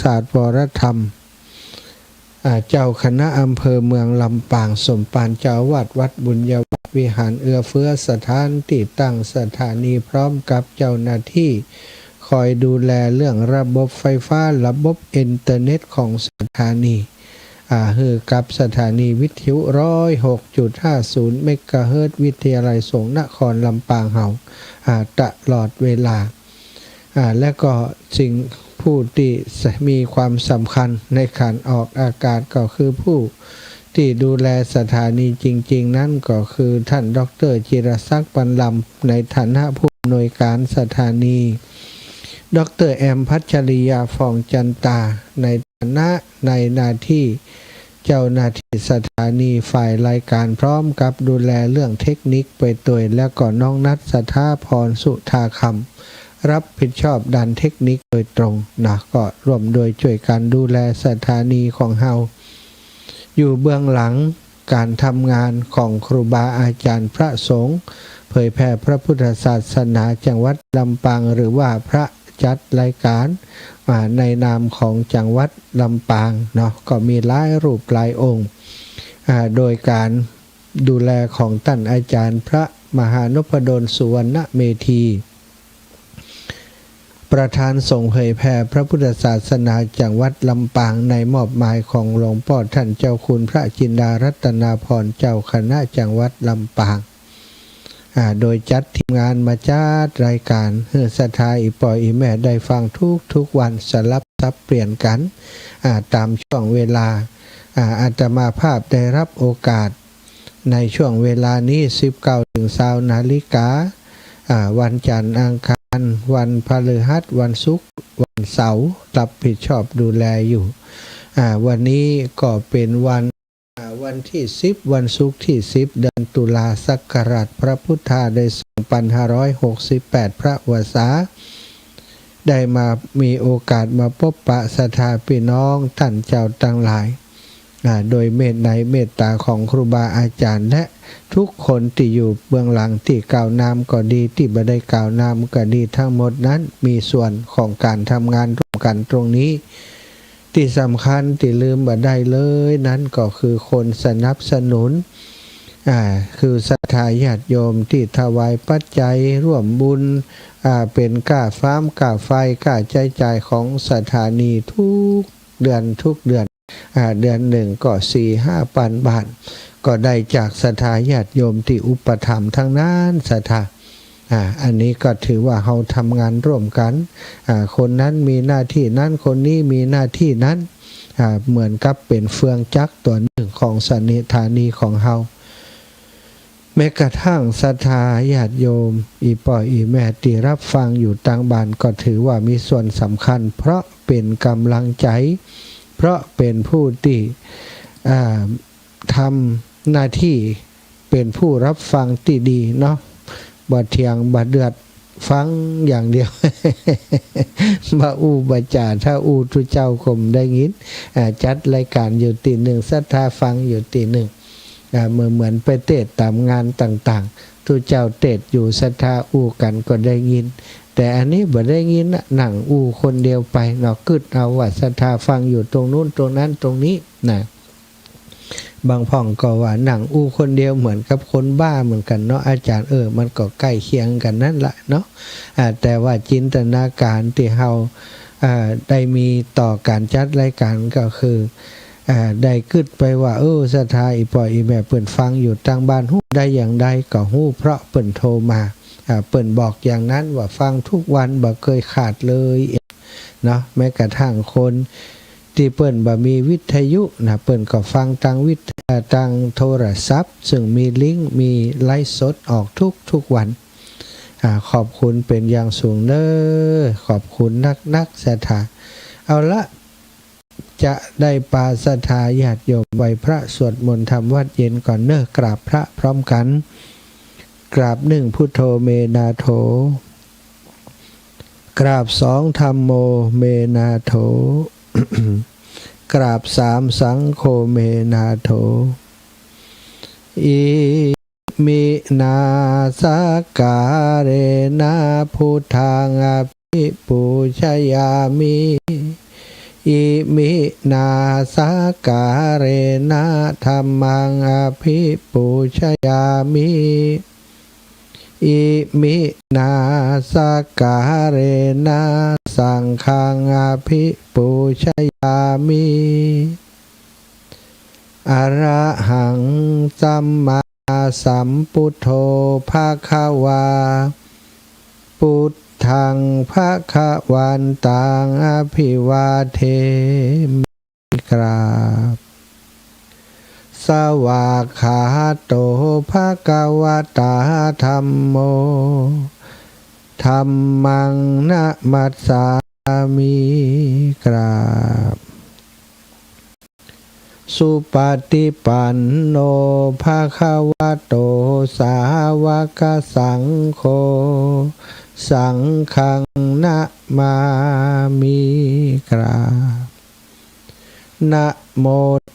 ศาสตร์วรธรรมเจ้าคณะอำเภอเมืองลำปางสมปานเจ้าวัดบุญญาวิหารเอื้อเฟื้อสถานที่ตั้งสถานีพร้อมกับเจ้าหน้าที่คอยดูแลเรื่องระบบไฟฟ้าระบบอินเทอร์เน็ตของสถานีคือกับสถานีวิทยุ106.50 เมกะเฮิรตซ์วิทยาลัยสงฆ์นครลำปางเฮาตลอดเวลาและก็สิ่งผู้ที่มีความสำคัญในการออกอากาศก็คือผู้ที่ดูแลสถานีจริงๆนั่นก็คือท่านดร.จิรศักดิ์ปันลำในฐานะผู้อำนวยการสถานีดร.แอมพัชริยาฟองจันตาในฐานะในหน้าที่เจ้าหน้าที่สถานีฝ่ายรายการพร้อมกับดูแลเรื่องเทคนิคไปตัวแล้วก็น้องนัทสถาพรสุธาคำรับผิดชอบด้านเทคนิคโดยตรงนะก็ร่วมโดยช่วยกันดูแลสถานีของเฮาอยู่เบื้องหลังการทำงานของครูบาอาจารย์พระสงฆ์เผยแผ่พระพุทธศาสนาจังหวัดลำปางหรือว่าพระจัดรายการในนามของจังหวัดลำปางเนาะก็มีหลายรูปหลายองค์โดยการดูแลของท่านอาจารย์พระมหานพดลสุวรรณเมธีประธานส่งเผยแผ่พระพุทธศาสนาจังหวัดลำปางในมอบหมายของหลวงพ่อท่านเจ้าคุณพระจินดารัตนาพรเจ้าคณะจังหวัดลำปางโดยจัดทีมงานมาจัดรายการเพื่อศรัทธาอีปอยอีแม่ได้ฟังทุกวันสลับซับเปลี่ยนกันตามช่วงเวลาอาตมาภาพได้รับโอกาสในช่วงเวลานี้ 19-20 นาฬิกาวันจันทร์อังคารวันพฤหัสวันศุกร์วันเสาร์รับผิดชอบดูแลอยู่วันนี้ก็เป็นวันที่10วันศุกร์ที่10เดือนตุลาศักราชพระพุทธศักราช2568พระวสาได้มามีโอกาสมาพบปะศรัทธาพี่น้องท่านเจ้าทั้งหลายโดยเมตตาของครูบาอาจารย์และทุกคนที่อยู่เบื้องหลังที่กล่าวนามก็ดีที่บ่ได้กล่าวนามก็ดีทั้งหมดนั้นมีส่วนของการทำงานร่วมกันตรงนี้ที่สำคัญที่ลืมบ่ได้เลยนั้นก็คือคนสนับสนุนคือศรัทธาญาติโยมที่ถวายปัจจัยร่วมบุญเป็นค่าฟ้ามค่าไฟค่าใช้จ่ายของสถานีทุกเดือนเดือนหนึ่งก็ 4-5 พันบาทก็ได้จากศรัทธาญาติโยมที่อุปถัมภ์ทั้งนั้นศรัทธาอันนี้ก็ถือว่าเราทำงานร่วมกันคนนั้นมีหน้าที่นั้นคนนี้มีหน้าที่นั้นเหมือนกับเป็นเฟืองจักรตัวหนึ่งของสถานีของเราแม้กระทั่งศรัทธาญาติโยมอีป่ออีแม่ที่รับฟังอยู่ต่างบ้านก็ถือว่ามีส่วนสำคัญเพราะเป็นกำลังใจเพราะเป็นผู้ที่ทำหน้าที่เป็นผู้รับฟังที่ดีเนาะบ่เถียงบ่เดือดฟังอย่างเดียว บ่อู้บ่จ่าถ้าอู้ทุเจ้าคมได้ยินจัดรายการอยู่ตีหนึ่งศรัทธาฟังอยู่ตีหนึ่งเหมือนไปเทศตามงานต่างๆทุเจ้าเทศอยู่ศรัทธาอู้กันก็ได้ยินแต่อันนี้บ่ได้ยินหนังอู้คนเดียวไปเนาะกึดเอาว่าศรัทธาฟังอยู่ตรงนู้นตรงนั้นตรงนี้นะบางพ่องก็ว่าหนังอู้คนเดียวเหมือนกับคนบ้าเหมือนกันเนาะอาจารย์มันก็ใกล้เคียงกันนั่นแหละเนาะแต่ว่าจินตนาการที่เฮาได้มีต่อการจัดรายการก็คือได้กึดไปว่าศรัทธาอีป่ออีแม่เปิ่นฟังอยู่ทางบ้านฮู้ได้อย่างใดก็ฮู้เพราะเปิ่นโทรมาเปิ่นบอกอย่างนั้นว่าฟังทุกวันบ่เคยขาดเลยเนาะแม้กระทั่งคนที่เปิ่นบ่มีวิทยุนะเปิ่นก็ฟังทางโทรศัพท์ซึ่งมีลิงก์มีไลฟ์สดออกทุกวันขอบคุณเป็นอย่างสูงเด้อขอบคุณนักศรัทธาเอาละจะได้ปาศรัทธาญาติโยมไหว้พระสวดมนต์ทำวัดเย็นก่อนเนอะกราบพระพร้อมกันกราบ1พุทโธเมนาโถกราบ2ธัมโมเมนาโถ กราบ3สังโฆเมนาโถอิมินาสการเรนะพุทธังอภิปูชยามิ อิมินาสาการเรนะธัมมังอภิปูชยามิอิมินาสาการเรนะสังฆังอภิปูชยามิอระหังสัมมาสัมพุทโธภควาพุทธังภวันตังอภิวาเทมิกราบสวากขาโตภควตาธัมโมธัมมังนะมัสสามิกราบสุปฏิปันโนภควโตสาวกสังโฆสังฆังนะมามิกราบนะโม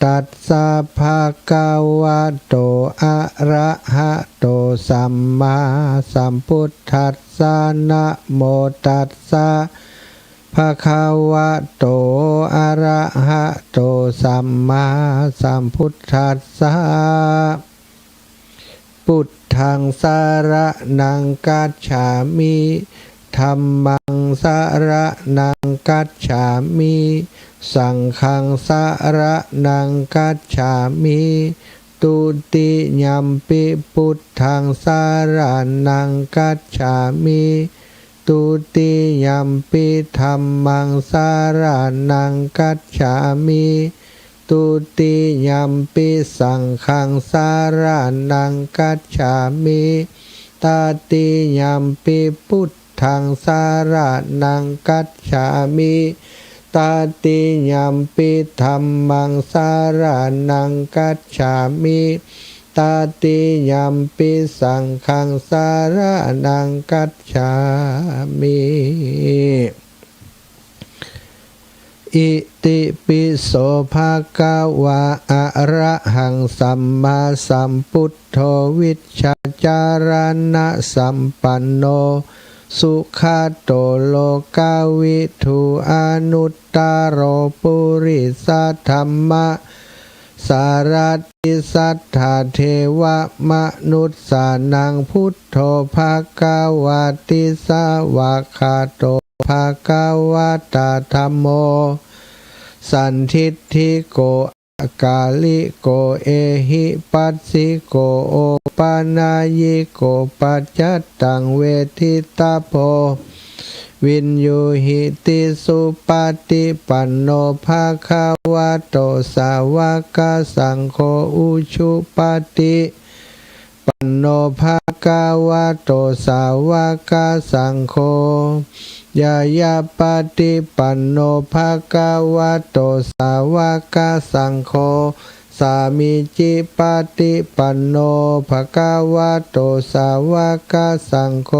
ตัสสะภะคะวะโตอะระหะโตสัมมาสัมพุทธัสสะนะโมตัสสะภะคะวะโตอะระหะโตสัมมาสัมพุทธัสสะพุทธังสรณังคัจฉามิธัมมังสรณังคัจฉามิสังฆังสรณังคัจฉามิตุติยัมปิพุทธังสรณังคัจฉามิตุติยัมปิธัมมังสรณังคัจฉามิตุติยัมปิสังฆังสรณังคัจฉามิตติยัมปิพุทธังสรณังคัจฉามิตติยัมปิธัมมังสรณังคัจฉามิตติยัมปิสังฆังสรณังคัจฉามิอิติปิโสภะคะวะอะระหังสัมมาสัมพุทโธวิชชาจารณะสัมปันโนสุขโตโลกาวิทูอนุตตโรปุริสัทธัมมะสารติสัทธาเทวมนุษสานังพุทโธภคะวะติสาวะคาโตภคะวะตาธัมโมสันทิฏฐิโกกาลิโกเอหิปัสสิโกโอปานายิโกปัจจัตตังเวทิตาโพวินยูหิติสุปฏิปันโนภะคะวะโตสาวกสังโฆอุชุปฏิปันโนภะคะวะโตสาวกสังโฆยายาปฏิปันโนภะคะวะโตสาวกสังโฆสามิจิปฏิปันโนภะคะวะโตสาวกสังโฆ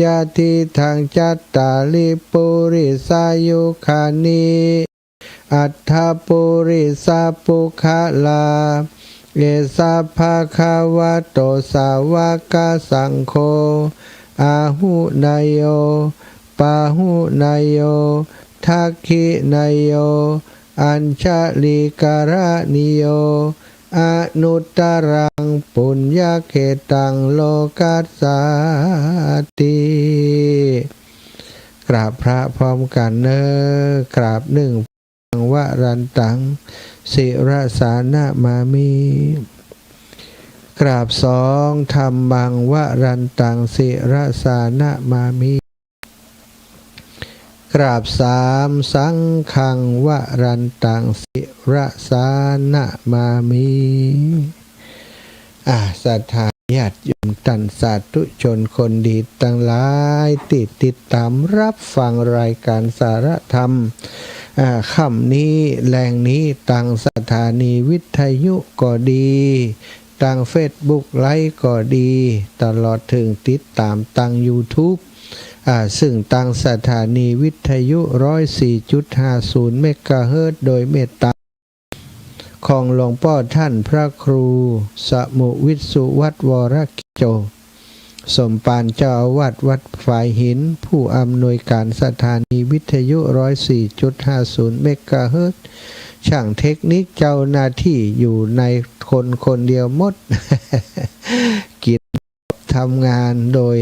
ยะทิทังจัตตาลิปุริสายุคานิอัฏฐปุริสาปุคะลาเอสะภะคะวะโตสาวกสังโฆอาหุนายโยปาหุนายโยทักขินายโยอัญชลิการนิโยอนุตตรังปุญญเขตังโลกัสสติกราบพระพร้อมกันเนอกราบหนึ่งวรันตังศิรสานะมามิกราบสองธรรมังวรันตังศิรสานะมามิกราบสามสังฆังวรันตังศิรสานะมามิศรัทธาญาติโยมท่านสาธุชนคนดีทั้งหลายติดตามรับฟังรายการสารธรรมค่ำนี้แรงนี้ทางสถานีวิทยุก็ดีทางเฟซบุ๊กไลฟ์ก็ดีตลอดถึงติดตามทาง YouTube ซึ่งทางสถานีวิทยุ 104.50 เมกะเฮิรตซ์โดยเมตตาของหลวงพ่อท่านพระครูสมุวิทย์สุวัฒน์วรกิจโจ สมปานเจ้าอาวาสวัดฝายหินผู้อำนวยการสถานีวิทยุ 104.50 เมกะเฮิรตซ์ช่างเทคนิคเจ้าหน้าที่อยู่ในคนเดียวหมด กิจทำงานโดย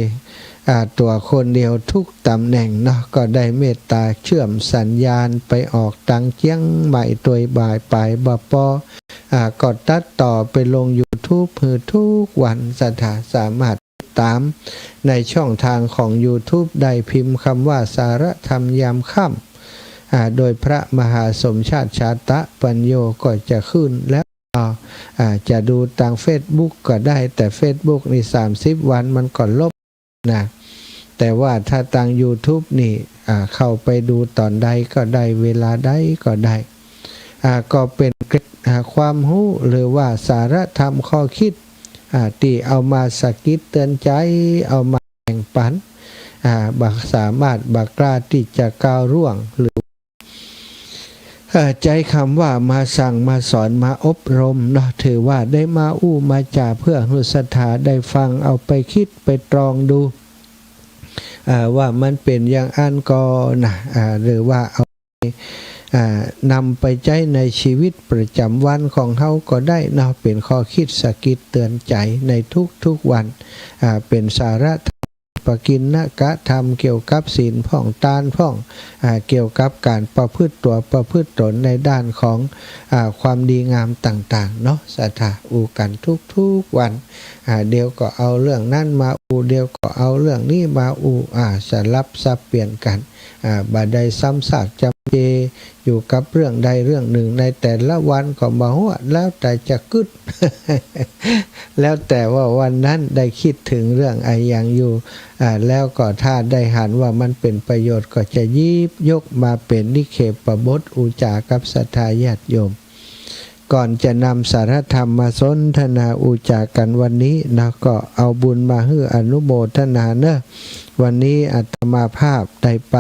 ตัวคนเดียวทุกตำแหน่งเนาะก็ได้เมตตาเชื่อมสัญญาณไปออกตังเจียงใหม่ตัวบ่ายไปบ่ปก็ตัดต่อไปลง YouTube เพื่อทุกวันสามารถติดตามในช่องทางของ YouTube ได้พิมพ์คำว่าสารธรรมยามค่ำโดยพระมหาสมชาติชาตะปัญโยก็จะขึ้นแล้วจะดูทาง Facebook ก็ได้แต่ Facebook นี่30 วันมันก็ลบนะแต่ว่าถ้าทาง YouTube นี่เข้าไปดูตอนใดก็ได้เวลาใดก็ได้ก็เป็นความรู้หรือว่าสารธรรมข้อคิดที่เอามาสะกิดเตือนใจเอามาแบ่งปันบักสามารถบักกล้าที่จะก้าวร่วงหรือใจคำว่ามาสั่งมาสอนมาอบรมเนาะถือว่าได้มาอู้มาจ่าเพื่อให้ศรัทธาได้ฟังเอาไปคิดไปตรองดูว่ามันเป็นอย่างอันก็นะหรือว่าเอานำไปใช้ในชีวิตประจำวันของเขาก็ได้เนาะเป็นข้อคิดสะกิดเตือนใจในทุกวันเป็นสาระปกิณกะธรรมเกี่ยวกับศีลพ่องตานพ่องเกี่ยวกับการประพฤติตัวประพฤติตนในด้านของความดีงามต่างๆเนาะศรัทธาอูกันทุกวันเดี๋ยวก็เอาเรื่องนั้นมาอูเดี๋ยวก็เอาเรื่องนี้มาอูสลับซับเปลี่ยนกันบ่ได้ซ้ำซากจำเจอยู่กับเรื่องใดเรื่องหนึ่งในแต่ละวันก็มาหัวแล้วแต่จะกึด แล้วแต่ว่าวันนั้นได้คิดถึงเรื่องอะไรอย่างอยู่แล้วก็ถ้าได้หันว่ามันเป็นประโยชน์ก็จะยิบยกมาเป็นนิเคปบทอุจากับศรัทธาญาติโยมก่อนจะนำสารธรรมมาสนทนาอุจากันวันนี้นะก็เอาบุญมาให้อนุโมทนาเนอะวันนี้อาตมาภาพได้ไป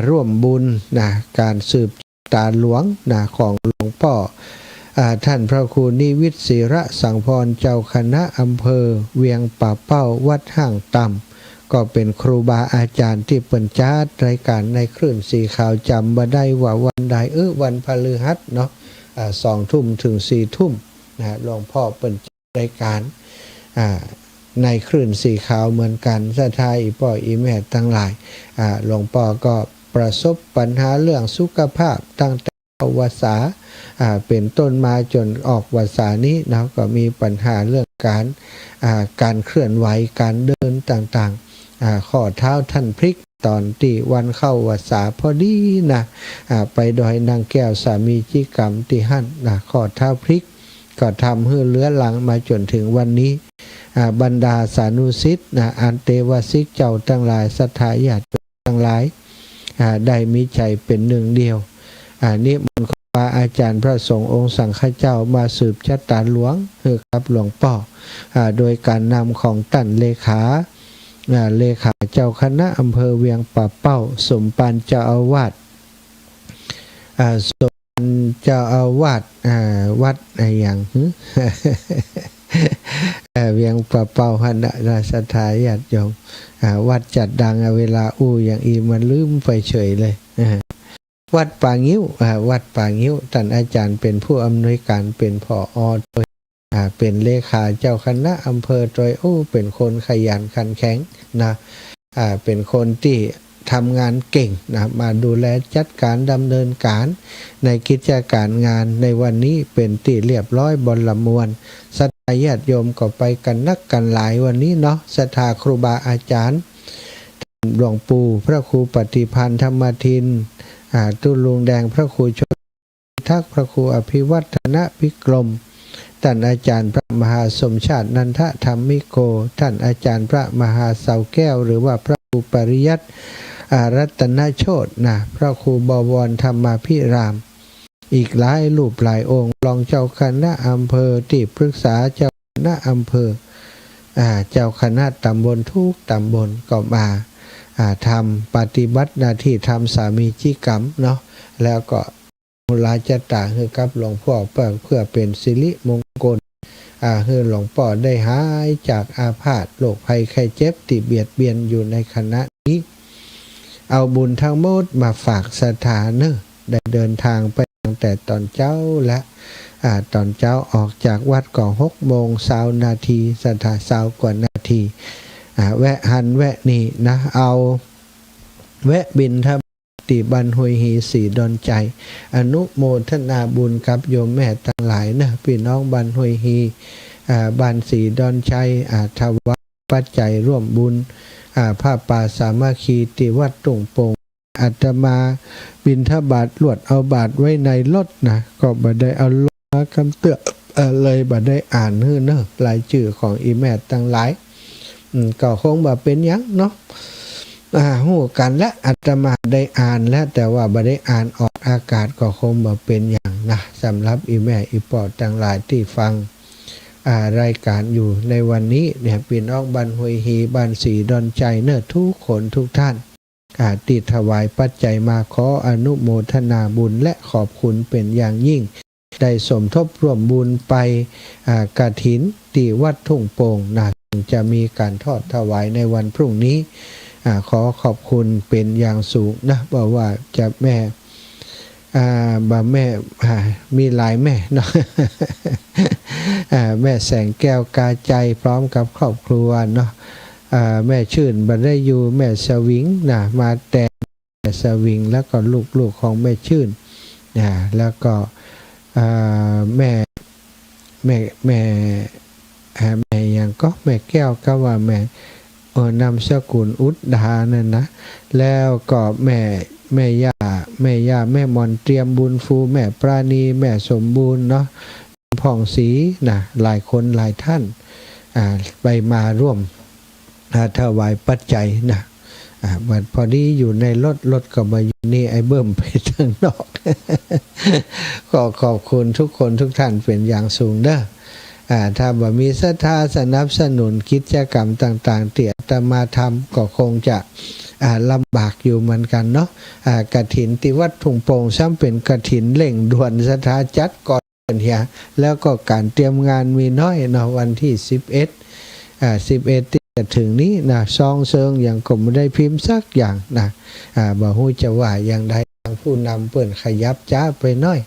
ร่วมบุญนะการสืบตาหลวงนะของหลวงพ่อท่านพระครูนิวิตศิระสังพรเจ้าคณะอำเภอเวียงป่าเป้าวัดห้างต่ำก็เป็นครูบาอาจารย์ที่เปิ่นจัดรายการในคลื่นสีขาวจำบ่ได้ว่าวันใดวันพฤหัสเนาะ2 ทุ่มถึง4 ทุ่มนะหลวงพ่อเปิ่นจัดรายการในคลื่นสีขาวเหมือนกันศรัทธาอีพ่ออีแม่ทั้งหลายหลวงพ่อก็ประสบปัญหาเรื่องสุขภาพตั้งแต่วาสาเป็นต้นมาจนออกวาสานี้นะก็มีปัญหาเรื่องการเคลื่อนไหวการเดินต่างๆข้อเท้าท่านพลิกตอนที่วันเข้าวาสาพอดีนะไปดอยนางแก้วสามีจิกรรมที่หั่นนะข้อเท้าพลิกก็ทำให้เลื้อหลังมาจนถึงวันนี้บรรดาสานุสิทธิ์อันเตวสิกเจ้าทั้งหลายศรัทธาญาติทั้งหลายได้มีใจเป็นหนึ่งเดียวนิมนต์ครูบาอาจารย์พระสงฆ์องค์สังฆเจ้ามาสืบชะตาหลวงคือกับหลวงพ่อโดยการนำของท่านเลขาเจ้าคณะอำเภอเวียงป่าเป้าสมปานเจ้าอาวาสสมปานเจ้าอาวาสวัดอะไรอย่าง เวียงป่าเป้าหันราชทายญาติโยมวัดจัดดังเวลาอย่างอีมันลืมไปเฉยเลยวัดป่างิ้ววัดป่างิ้วท่านอาจารย์เป็นผู้อำนวยการเป็นผอ.โดยเป็นเลขาเจ้าคณะอำเภอโดยเป็นคนขยันขันแข็งนะเป็นคนที่ทำงานเก่งนะมาดูแลจัดการดำเนินการในกิจการงานในวันนี้เป็นที่เรียบร้อยบรมวลศรัทธาญาติโยมก็ไปกันนักกันหลายวันนี้เนาะศรัทธาครูบาอาจารย์หลวงปู่พระครูปฏิพันธ์ธรรมทินตุลุงแดงพระครูชนทักษ์พระครูอภิวัฒนพิกรมท่านอาจารย์พระมหาสมชาตินันทธรรมิโกท่านอาจารย์พระมหาเสาแก้วหรือว่าพระครูปริยัติรัตนโชตินะพระครูบวรธรรมาภิรามอีกหลายรูปหลายองค์รองเจ้าคณะอำเภอที่ปรึกษาเจ้าคณะอำเภอเจ้าคณะตำบลทุกตำบลก็มาทำปฏิบัติหน้าที่ทำสามีจิกรรมเนาะแล้วก็มูลาจตาคือกับหลวงพ่อเพื่อเป็นสิริมงคล ให้หลวงพ่อได้หายจากอาพาธโรคภัยไข้เจ็บที่เบียดเบียนอยู่ในขณะนี้เอาบุญทั้งหมดมาฝากสถานเนอะได้เดินทางไปตั้งแต่ตอนเจ้าและตอนเจ้าออกจากวัดก่อน6:20 นาทีสถาน20 กว่านาทีแวะหันแวะนี่นะเอาแวะบินทบาทที่บ้านห้วยฮีสีดอนใจอนุโมทนาบุญกับโยมแม่ทั้งหลายนะพี่น้องบ้านห้วยฮีบ้านสีดอนใจถวายปัจจัยร่วมบุญผ้าป่าสามัคคีที่วัดตุ่งโป่งอาตมาบิณฑบาตลวดเอาบาทไว้ในรถนะก็บ่ได้เอาลงมาคำเตือนเลยบ่ได้อ่านเนอะรายชื่อของอีแม่ทั้งหลายก็คงบ่เป็นยังเนาะหูกันและอาตมาได้อ่านแล้วแต่ว่าบ่ได้อ่านออกอากาศก็คงบ่เป็นอย่างนะสำหรับอีแม่อีปอทั้งหลายที่ฟังรายการอยู่ในวันนี้เนี่ยพี่น้องบ้านห้วยฮีบ้านสีดอนใจเนอะทุกคนทุกท่านติดถวายปัจจัยมาขออนุโมทนาบุญและขอบคุณเป็นอย่างยิ่งได้สมทบร่วมบุญไปกฐินที่วัดทุ่งโป่งนะจะมีการทอดถวายในวันพรุ่งนี้ขอขอบคุณเป็นอย่างสูงนะบอกว่าจะแม่บ่แม่มีหลายแม่เนาะแม่แสงแก้วกาใจพร้อมกับครอบครัวเนาะแม่ชื่นบันได้อยู่แม่สวิงนะมาแต่แม่สวิงแล้วก็ลูกของแม่ชื่นนะแล้วก็แม่ยังก็แม่แก้วก็ว่าแม่นามสกุลอุดดานั่นนะแล้วก็แม่ย่าแม่มอนเตรียมบุญฟูแม่ปราณีแม่สมบูรณ์เนาะผ่องศรีนะหลายคนหลายท่านไปมาร่วมถวายปัจจัยนะมันพอดีอยู่ในรถก็มาอยู่นี่ไอ้เบิ่มไปทางนอก ก็ขอบคุณทุกคนทุกท่านเป็นอย่างสูงเด้อถ้าบ่มีศรัทธาสนับสนุนกิจกรรมต่างๆที่อาตมาทำก็คงจะลำบากอยู่เหมือนกันเนาะกฐินที่วัดทุ่งโป่งซ้ำเป็นกฐินเร่งด่วนศรัทธาจัดก่อนเฮียแล้วก็การเตรียมงานมีน้อยเนาะวันที่11ที่จะถึงนี้นะซองเซิงอย่างก็ไม่ได้พิมพ์สักอย่างนะบ่ฮู้จะว่าอย่างใดทางผู้นำเปิ้นขยับจ้าไปน้อย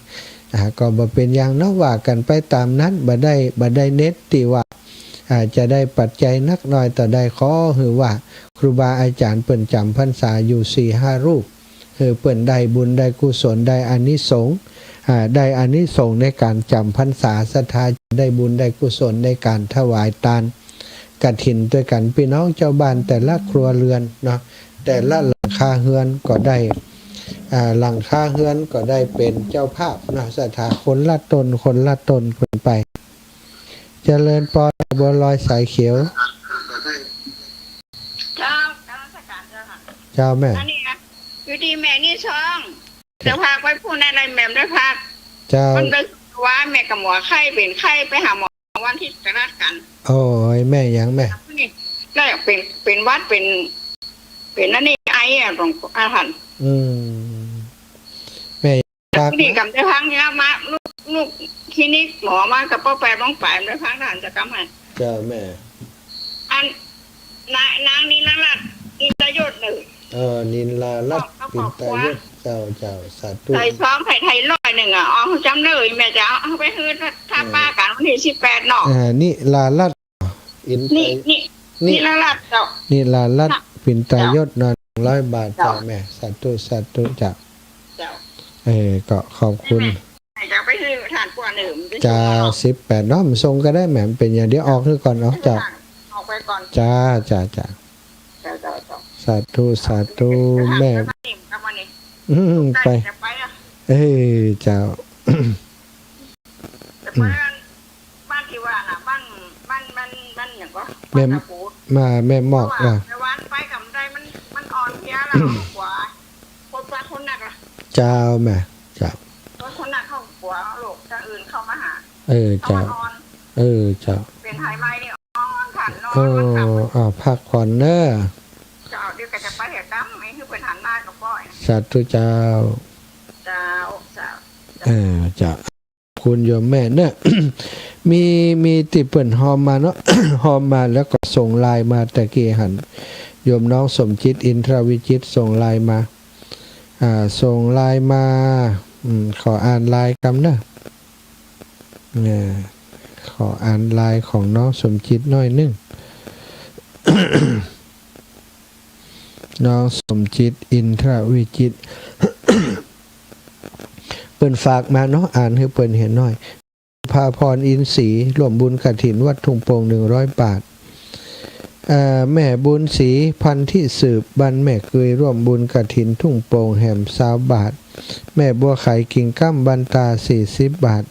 ก็บ่เป็นอย่างเนาะว่ากันไปตามนั้นบ่ได้เน็ตที่ว่าจะได้ปัจจัยนักน้อยต่อได้ขอคือว่าครูบาอาจารย์เปิ้นจำพรรษาอยู่ 4-5 รูปคือเปิ้นได้บุญได้กุศลได้อานิสงส์ได้อานิสงส์ในการจำพรรษาศรัทธาได้บุญได้กุศลในการถวายทานกฐินด้วยกันพี่น้องเจ้าบ้านแต่ละครัวเรือนเนาะแต่ละหลังคาเฮือนก็ได้หลังคาเฮือนก็ได้เป็นเจ้าภาพนะศรัทธาคนละตนคนไปเจริญปอบัวลอยสายเขียวเจ้าราชการเจ้าค่ะ เจ้าแม่อันนี้อยู่ดีแม่นี่ช่องจะพาไปพูดในอะไรแม่ได้พักเจ้ามันเลยว่าแม่กับหมอไข้เป็นไข้ไปหาหมอวันที่กระนัดกันโอ้ยแม่ยังแม่ได้เป็นวัดเป็นนั่นนี่ไอ้ตรงอาหารแม่พักนี่กับได้พักเนี่ยมาลูกคลินิกหมอมากับป้าแปรบ้องป่ายได้พักทหารจะกำหันเจ้าแม่อันนางนิลลัตน์อินทยศเลยนิลลัตน์อินทยศเจ้าสาธุใส่ซ้อมไทย101อ๋อจำเลยแม่จะเอาไปคืนถ้าป้ากันวันที่18เนาะนี่ลาลัตน์นี่ลาลัตน์เจ้านี่ลาลัตน์อินทยศ100 บาทเจ้าแม่สาธุเจ้าก็ขอบคุณจะไปคืนฐานกว่า1จ้า18เนาะมันส่งก็ได้แหมเป็นอย่างเดียวออกคือก่อนเนาะเจ้าออกไปก่อนจ้าสาธุแม่ไปเจ้าบ้านที่ว่าน่ะบ้านอย่างก็แม่หมอกอ่ะวันไปกับใจมันอ่อนเพลียแล้วกว่าคนหนักอ่ะเจ้าแม่เจ้าคนหนักเข้ากว่าโรคจะอื่นเข้ามาหาเจ้าเจ้าเป็นไฮไมนี่ขันนอนพักผ่อนเนอะเจ้าเดี๋ยวจะไปเหตุการณ์ไม่คือเป็นหันหน้ากับป้อยสาธุเจ้าคุณโยมแม่เนอะ มีติเปิ่นฮอมมาเนาะ ฮอมมาแล้วก็ส่งไลน์มาตะกี้หันโยมน้องสมจิตอินทรวิจิตส่งไลน์มาส่งไลน์มาขออ่านไลน์กันนะขออ่านไลน์ของน้องสมจิตหน่อยนึง น้องสมจิตอินทรวิจิต เปิ่นฝากมาเนาะอ่านให้เปิ่นเห็นหน่อยพาพรอินศรีร่วมบุญกฐินวัดทุ่งโป่ง100 บาทแม่บุญศรีพันที่สืบบันแม่เกยร่วมบุญกฐินทุ่งโป่งแหม20 บาทแม่บัวไข่กิ่งก้ำบันตา40 บาท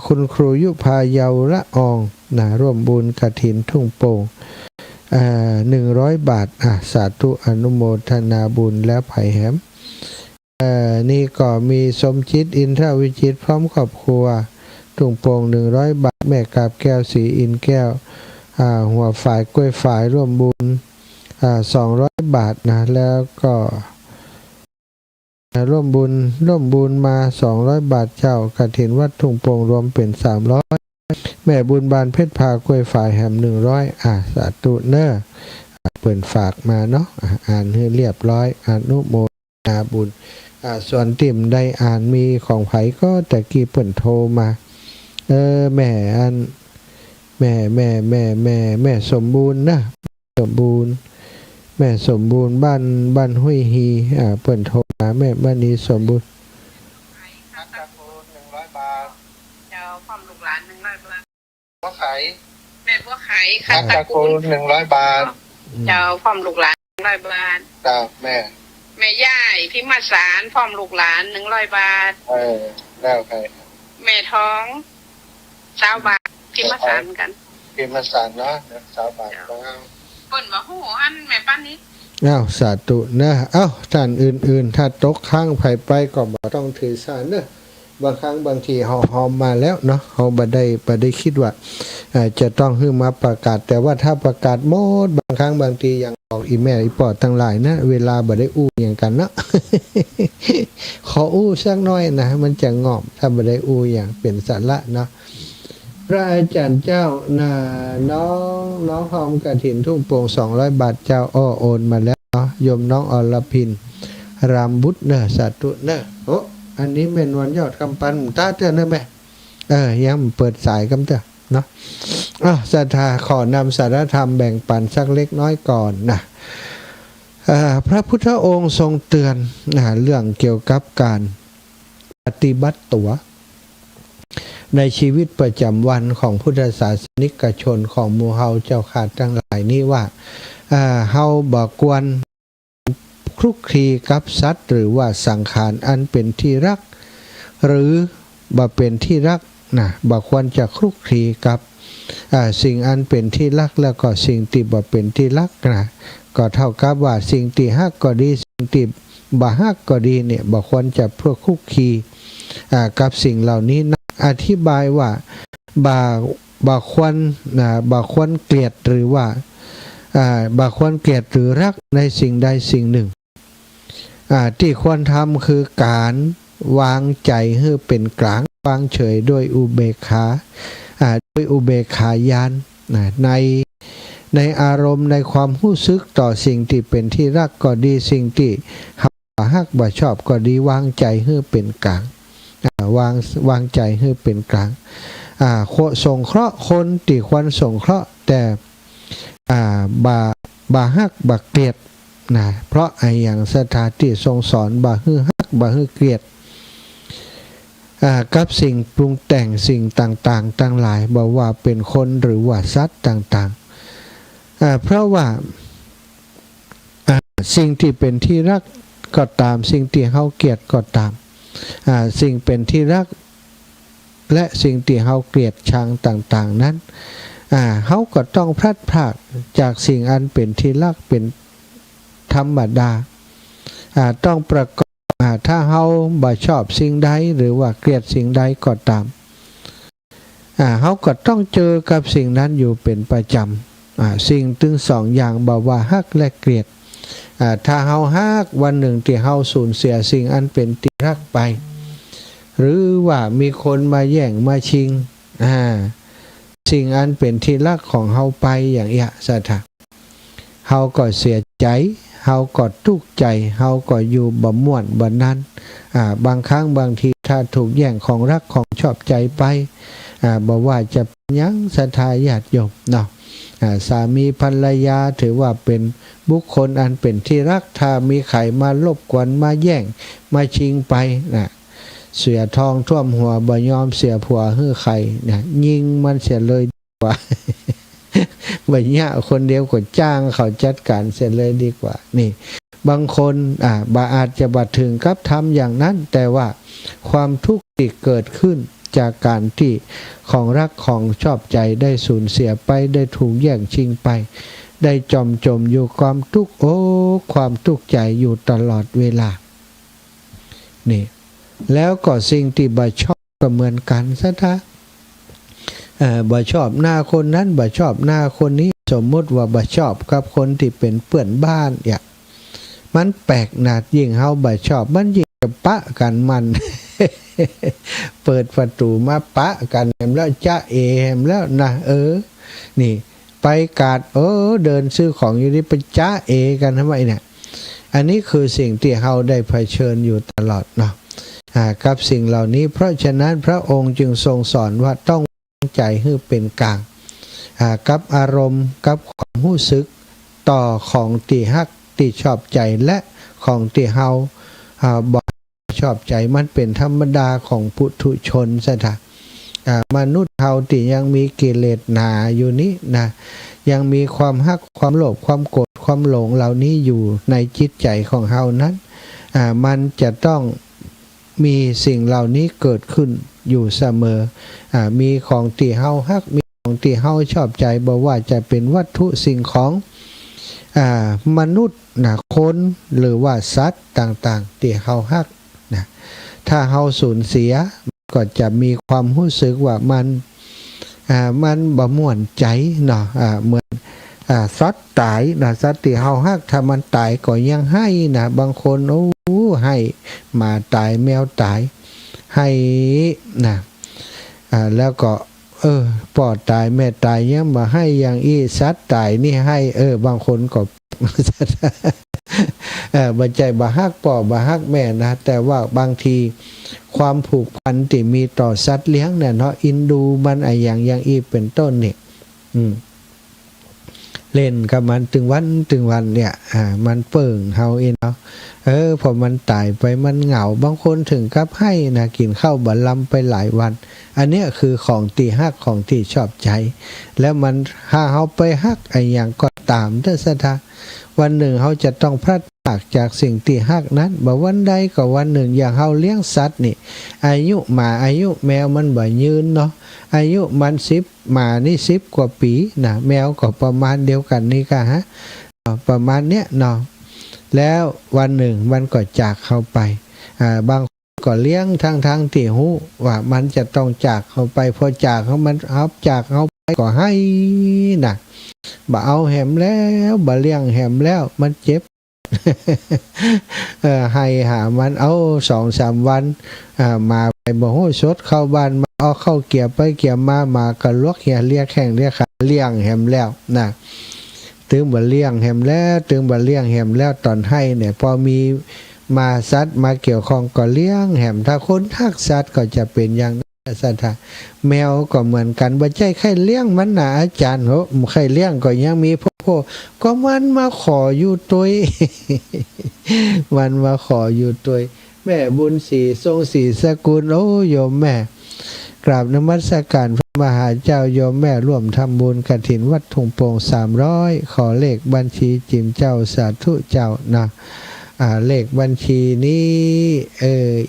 คุณครูยุพาเยาวละอองร่วมบุญกฐินทุ่งโป่ง100 บาทสาธุอนุโมทนาบุญและไผ่แหมนี่ก็มีสมจิตอินทรวิจิตพร้อมครอบครัวทุ่งโป่ง100 บาทแม่กาบแก้วสีอินแก้วหัวฝ่ายกล้วยฝ่ายร่วมบุญ200 บาทแล้วก็ร่วมบุญมา200 บาทเจ้ากฐินวัดทุ่งโป่งรวมเป็น300แม่บุญบานเพชรพากล้วยฝ่ายแหม100สาธุเนอเปิ่นฝากมาเนาะอ่านให้เรียบร้อยอนุโมทนาบุญส่วนติ่มได้อ่านมีของไผก็ตะกี้เปิ่นโทรมาแม่อันแม่สมบูรณ์นะสมบูรณ์แม่สมบูรณ์บ้านห้วยฮีเปิ่นโทรมาแม่บ้านนี้สมบูรณ์คัตตะกูล100 บาทเจ้าพร้อมลูกหลาน100 บาทบัวไข่แม่บัวไข่คัตตะกูล100 บาทเจ้าพร้อมลูกหลาน100 บาทเจ้าแม่ย่ายพิมพ์สารพร้อมลูกหลาน100 บาทแล้วใครแม่ท้อง20 บาทพิมพ์สารกันพิมพ์สารเนาะ20 บาทเปิ้นว่าโหอันแม่ป้านี้สาธุนะท่านอื่นๆถ้าตกข้างไผไปก็บ่ต้องถือสาเนอะบางครั้งบางทีเฮามาแล้วเนาะเฮาบ่ได้คิดว่าจะต้องให้มาประกาศแต่ว่าถ้าประกาศหมดบางครั้งบางทีอย่างออกอีแม่อีปอดทั้งหลายนะเวลาบ่ได้อู้หยังกันเนาะ ขออู้สักหน่อยนะมันจะงอมถ้าบ่ได้อู้อย่างเป็นสาระเนาะพระอาจารย์เจ้าน้องหอมกฐินทุ่งโป่ง200 บาทเจ้าโอนมาแล้วเนาะโยมน้องอรพินรามบุตรเนอะสาธุเนอะอันนี้เป็นวันยอดกำปันตาเตือนเนอะแม่ยังเปิดสายกำเตือนเนาะศรัทธาขอนำสารธรรมแบ่งปันสักเล็กน้อยก่อนนะพระพุทธองค์ทรงเตือนเรื่องเกี่ยวกับการปฏิบัติตัวในชีวิตประจำวันของพุทธศาสนิกชนของหมู่เฮาเจ้าขาดทั้งหลายนี้ว่าเฮาบ่ควรคลุกคลีกับสัตว์หรือว่าสังขารอันเป็นที่รักหรือบ่เป็นที่รักบ่ควรจะคลุกคลีกับสิ่งอันเป็นที่รักแล้วก็สิ่งที่บ่เป็นที่รักก็เท่ากับว่าสิ่งที่ฮักก็ดีสิ่งที่บ่ฮักก็ดีเนี่ยบ่ควรจะคลุกคลีกับสิ่งเหล่านี้อธิบายว่าบ่ควรเกลียดหรือว่าบ่ควรเกลียดหรือรักในสิ่งใดสิ่งหนึ่งที่ควรทำคือการวางใจให้เป็นกลางวางเฉยด้วยอุเบกขาด้วยอุเบกขาญาณในอารมณ์ในความรู้สึกต่อสิ่งที่เป็นที่รักก็ดีสิ่งที่ฮักบ่ชอบก็ดีวางใจให้เป็นกลางวางใจให้เป็นกลางสงเคราะห์คนที่ควรสงเคราะห์แต่บ่ฮักบ่เกลียดเพราะอย่างสถานที่ทรงสอนบ่ฮือฮักบ่ฮือเกลียดกับสิ่งปรุงแต่งสิ่งต่างๆทั้งหลายบ่ว่าเป็นคนหรือว่าสัตว์ต่างๆเพราะว่าสิ่งที่เป็นที่รักก็ตามสิ่งที่เฮาเกลียดก็ตามสิ่งเป็นที่รักและสิ่งที่เฮาเกลียดชังต่างๆนั้นเฮาก็ต้องพลัดพรากจากสิ่งอันเป็นที่รักเป็นธรรมดาต้องประกอบถ้าเฮาบ่ชอบสิ่งใดหรือว่าเกลียดสิ่งใดก็ตามเฮาก็ต้องเจอกับสิ่งนั้นอยู่เป็นประจำสิ่งถึงสองอย่างบ่ว่าฮักและเกลียดถ้าเฮาฮักวันหนึ่งที่เฮาสูญเสียสิ่งอันเป็นที่รักไปหรือว่ามีคนมาแย่งมาชิง สิ่งอันเป็นที่รักของเฮาไปอย่างเงี้ยสัทธาเฮาก็เสียใจเฮาก็ทุกข์ใจเฮาก็อยู่บ่ม่วนบ่นั้นบางครั้งบางทีถ้าถูกแย่งของรักของชอบใจไปบ่ว่าจะเป็นหยังศรัทธาญาติโยมเนาะสามีภรรยาถือว่าเป็นบุคคลอันเป็นที่รักถ้ามีใครมารบกวนมาแย่งมาชิงไปเสียทองท่วมหัวบ่ยอมเสียผัวฮื้อใครยิงมันเสียเลยดีกว่า บ่ยะคนเดียวก็จ้างเขาจัดการเสียเลยดีกว่านี่บางคนบ่อาจจะบัดถึงกับทำอย่างนั้นแต่ว่าความทุกข์ที่เกิดขึ้นจากการที่ของรักของชอบใจได้สูญเสียไปได้ถูกแย่งชิงไปได้จมอยู่ความทุกข์ความทุกข์ใจอยู่ตลอดเวลานี่แล้วก็สิ่งที่บ่ชอบก็เหมือนกันซะท่าบ่ชอบหน้าคนนั้นบ่ชอบหน้าคนนี้สมมติว่าบ่ชอบกับคนที่เป็นเพื่อนบ้านอย่างมันแปลกหนาดยิ่งเฮาบ่ชอบมันยิ่งจะปะกันมัน เปิดประตูมาปะกันแหมแล้วจ้าเอแหมแล้วนะนี่ไปกาดเดินซื้อของอยู่นี่ไปจ้าเอกันทำไมเนี่ยอันนี้คือสิ่งที่เฮาได้เผชิญอยู่ตลอดเนาะกับสิ่งเหล่านี้เพราะฉะนั้นพระองค์จึงทรงสอนว่าต้องใจให้เป็นกลางกับอารมณ์กับความรู้สึกต่อของที่ฮักที่ชอบใจและของที่เฮาบ่ชอบใจมันเป็นธรรมดาของปุถุชนซะท่ามนุษย์เฮาที่ยังมีกิเลสหนาอยู่นี้นะยังมีความฮักความโลภความโกรธความหลงเหล่านี้อยู่ในจิตใจของเฮานั้นมันจะต้องมีสิ่งเหล่านี้เกิดขึ้นอยู่เสมอมีของที่เฮาฮักมีของที่เฮาชอบใจบ่ว่าจะเป็นวัตถุสิ่งของมนุษย์คนหรือว่าสัตว์ต่างๆที่เฮาฮักถ้าเฮาสูญเสียก็จะมีความรู้สึกว่ามันบ่ม่วนใจเนาะเหมือนสัตว์ตายสัตว์ที่เฮาฮักถ้ามันตายก็ยังให้บางคนให้หมาตายแมวตายให้แล้วก็พ่อตายแม่ตายยังมาให้อย่างอีสัตว์ตายนี่ให้บางคนก็ บ่ใจบ่ฮักพ่อบ่ฮักแม่นะแต่ว่าบางทีความผูกพันที่มีต่อสัตว์เลี้ยงเนี่ยเนาะอินดูมันอย่างอีเป็นต้นนี่เล่นกับมันถึงวันเนี่ยมันเปิ่งเฮาเองเนาะพอมันตายไปมันเหงาบางคนถึงกับให้นะกินข้าวบ่ลำไปหลายวันอันเนี้ยคือของที่ฮักของที่ชอบใจแล้วมันถ้าเฮาไปฮักอย่างก็ตามเด้อซะท่าวันหนึ่งเฮาจะต้องพลัดพรากจากสิ่งที่ฮักนั้นบ่วันใดก็วันหนึ่งอย่างเฮาเลี้ยงสัตว์นี่อายุหมาอายุแมวมันบ่ยืนเนาะอายุมัน10หมานี่10กว่าปีนะแมวก็ประมาณเดียวกันนี่ค่ะประมาณเนี้ยเนาะแล้ววันหนึ่งมันก็จากเขาไปบางก็เลี้ยงทั้งที่ฮู้ว่ามันจะต้องจากเขาไปพอจากเขามันเอาจากเขาไปก็ให้นะบ่เอาแหมแล้วบ่เลี้ยงแหมแล้วมันเจ็บ ให้หามันเอา 2-3 วันมาไปบ่ฮู้สดเข้าบ้านมาเอาเข้าเกี่ยไปเกี่ยมาก็ลวกเหียเรียกแข้งเรียกขาเลี้ยงแหมแล้วนะถึงบ่เลี้ยงแหมแล้วถึงบ่เลี้ยงแหมแล้วตอนให้เนี่ยพอมีมาสัตว์มาเกี่ยวข้องก็เลี้ยงแหมถ้าคนทักสัตว์ก็จะเป็นอย่างนั้นสัตว์แมวก็เหมือนกันบ่ใช่ใครเลี้ยงมันนะอาจารย์ใครเลี้ยงก็ยังมีพ่อก็มันมาขออยู่ตัว มันมาขออยู่ตัวแม่บุญศรีทรงศรีสกุลโยมแม่กราบนมัสการพระมหาเจ้าโยมแม่ร่วมทำบุญกฐินวัดทุ่งโป่ง300ขอเลขบัญชีจิมเจ้าสาธุเจ้านะเลขบัญชีนี้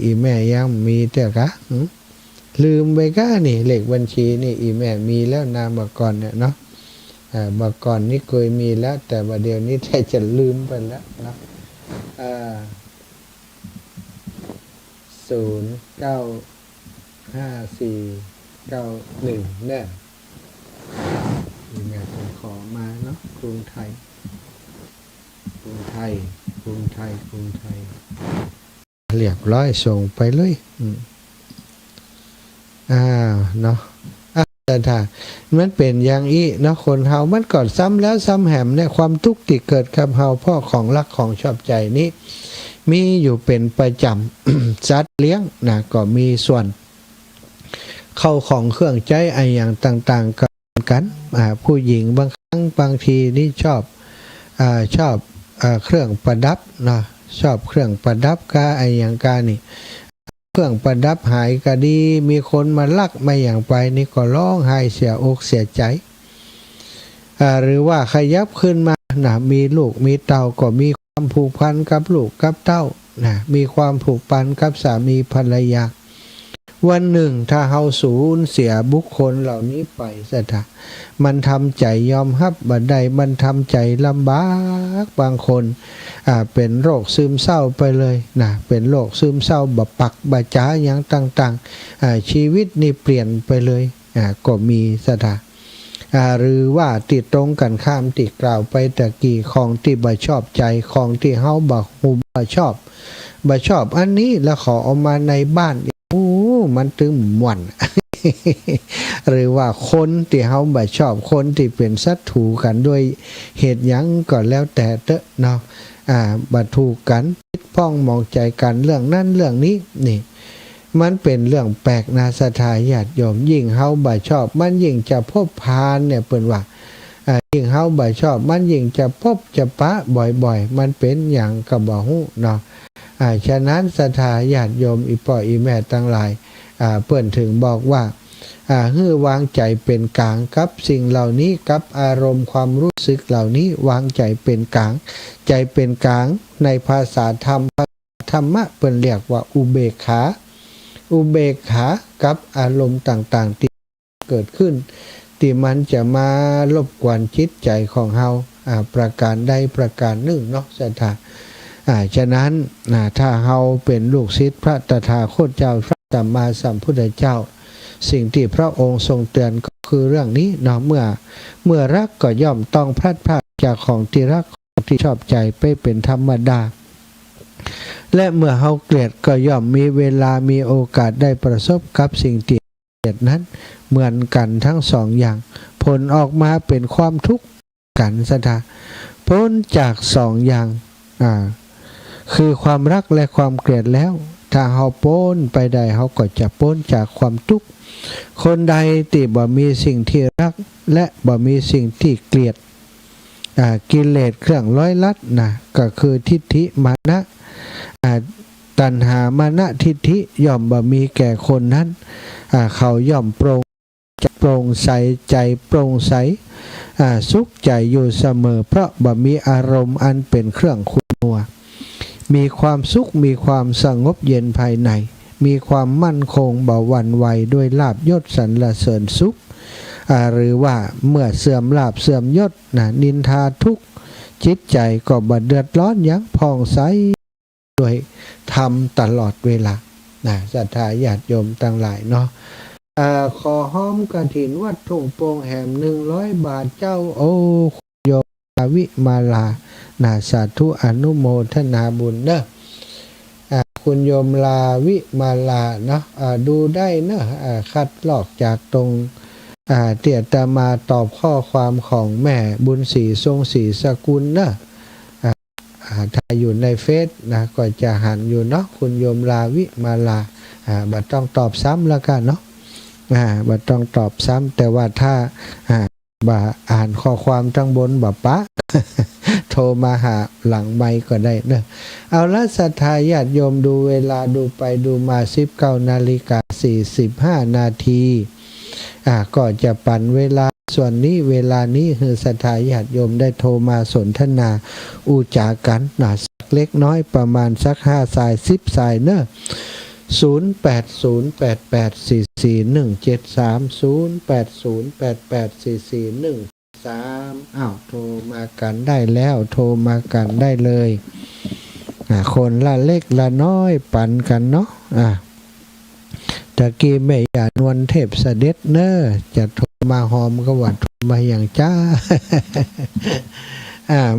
อีแม่ยังมีเด้อกะลืมไปก้านี่เลขบัญชีนี่อีแม่มีแล้วนาเมื่อก่อนเนี่ยเนาะเมื่อก่อนนี่เคยมีแล้วแต่ว่าเดี๋ยวนี้แทบจะลืมไปแล้วนะ095491เนี่ยอีแม่ผมขอมาเนาะกรุงไทยเรียบร้อยส่งไปเลยเนาะ แต่ถ้ามันเป็นอย่างอี้นะคนเฮามันก่อนซ้ำแล้วซ้ำแหมเนี่ยความทุกข์ที่เกิดกับเฮาเพราะของรักของชอบใจนี้มีอยู่เป็นประจำ สัตว์เลี้ยงนะก็มีส่วนเข้าของเครื่องใจไออย่างต่างๆกันผู้หญิงบางครั้งบางทีนี่ชอบเครื่องประดับนะชอบเครื่องประดับกาไออย่างกานี่เครื่องประดับหายก็ดีมีคนมาลักมาอย่างไปนี่ก็ร้องไห้เสียอกเสียใจหรือว่าขยับขึ้นมานะมีลูกมีเต้าก็มีความผูกพันกับลูกกับเต้านะมีความผูกพันกับสามีภรรยาวันหนึ่งถ้าเฮาสูญเสียบุคคลเหล่านี้ไปซะเถอะมันทำใจยอมรับบ่ได้มันทำใจลำบากบางคนเป็นโรคซึมเศร้าไปเลยนะเป็นโรคซึมเศร้าบะปักบะจ๋าอย่างต่างๆชีวิตนี่เปลี่ยนไปเลยก็มีซะเถอะหรือว่าติดตรงกันข้ามติดกล่าวไปตะกี้ของที่บ่ชอบใจของที่เฮาบ่ฮู้บ่ชอบอันนี้แล้วขอเอามาในบ้านโอ้มันตึงม่วน หรือว่าคนที่เฮาบ่ชอบคนที่เป็นศัตรูกันด้วยเหตุหยังก็แล้วแต่เตอะเนาะบ่ถูกกันคิดพ้องมองใจกันเรื่องนั้นเรื่องนี้นี่มันเป็นเรื่องแปลกนาศรัทธาญาติโยมยิ่งเฮาบ่ชอบมันยิ่งจะพบพานเนี่ยเปิ้นว่ายิ่งเฮาบ่ชอบมันยิ่งจะพบจะปะบ่อยๆมันเป็นหยังก็บ่ฮู้เนาะฉะนั้นศรัทธาญาติโยมอีพ่ออีแม่ทั้งหลายเปิ้นถึงบอกว่าให้วางใจเป็นกลางกับสิ่งเหล่านี้กับอารมณ์ความรู้สึกเหล่านี้วางใจเป็นกลางใจเป็นกลางในภาษาธรรมะเปิ้นเรียกว่าอุเบกขากับอารมณ์ต่างๆที่เกิดขึ้นที่มันจะมารบกวนจิตใจของเฮาประการใดประการหนึ่งเนาะศรัทธาฉะนั้นถ้าเฮาเป็นลูกศิษย์พระตถาคตเจ้าพระสัมมาสัมพุทธเจ้าสิ่งที่พระองค์ทรงเตือนก็คือเรื่องนี้เนาะเมื่อรักก็ย่อมต้องพลัดพรากจากของที่รักของที่ชอบใจไปเป็นธรรมดาและเมื่อเฮาเกลียดก็ย่อมมีเวลามีโอกาสได้ประสบกับสิ่งที่เกลียดนั้นเหมือนกันทั้งสองอย่างผลออกมาเป็นความทุกข์กันซะเถอะพ้นจากสองอย่างคือความรักและความเกลียดแล้วถ้าเฮาพ้นไปได้เฮาก็จะพ้นจากความทุกข์คนใดที่บ่มีสิ่งที่รักและบ่มีสิ่งที่เกลียดกิเลสเครื่องร้อยลัดนะก็คือทิฏฐิมานะตัณหามานะทิฏฐิย่อมบ่มีแก่คนนั้นเขาย่อมโปร่งใสใจโปร่งใสสุขใจอยู่เสมอเพราะบ่มีอารมณ์อันเป็นเครื่องขุ่นมัวมีความสุขมีความสงบเย็นภายในมีความมั่นคงบ่หวั่นไหวด้วยลาภยศสรรเสริญสุขหรือว่าเมื่อเสื่อมลาภเสื่อมยศนินทาทุกข์จิตใจก็บ่เดือดร้อนหยังผ่องใสด้วยธรรมตลอดเวลาศรัทธาญาติโยมทั้งหลายเนาะขอห้อมกฐินวัดทุ่งโป่งแหม100 บาทเจ้าโอ้โยมวิมาลาสาธุอนุโมทนาบุญเด้อคุณโยมลาวิมาลาเนาะดูได้เนาะคัดลอกจากตรงเตี่ยตามาตอบข้อความของแม่บุญศรีทรงศรีสกุลเนาะถ้าอยู่ในเฟซก็จะหันอยู่เนาะคุณโยมลาวิมาลาบัดต้องตอบซ้ำแล้วกันเนาะบัดต้องตอบซ้ำแต่ว่าถ้าบ่อ่านข้อความทั้งบนบ่ปะ โทรมาหาหลังไมค์ก็ได้เนอะเอาละศรัทธาญาติโยมดูเวลาดูไปดูมา19:45 นาทีก็จะปั่นเวลาส่วนนี้เวลานี้คือศรัทธาญาติโยมได้โทรมาสนทนาอุจากันสักเล็กน้อยประมาณสัก5 สาย10 สายเนอะ0808844173 อ้าวโทรมากันได้แล้วโทรมากันได้เลยคนละเล็กละน้อยปั่นกันเนาะตะกี้แม่ยานวลเทพเสด็จเนอจะโทรมาหอมก็ว่าโทรมาอย่างจ้า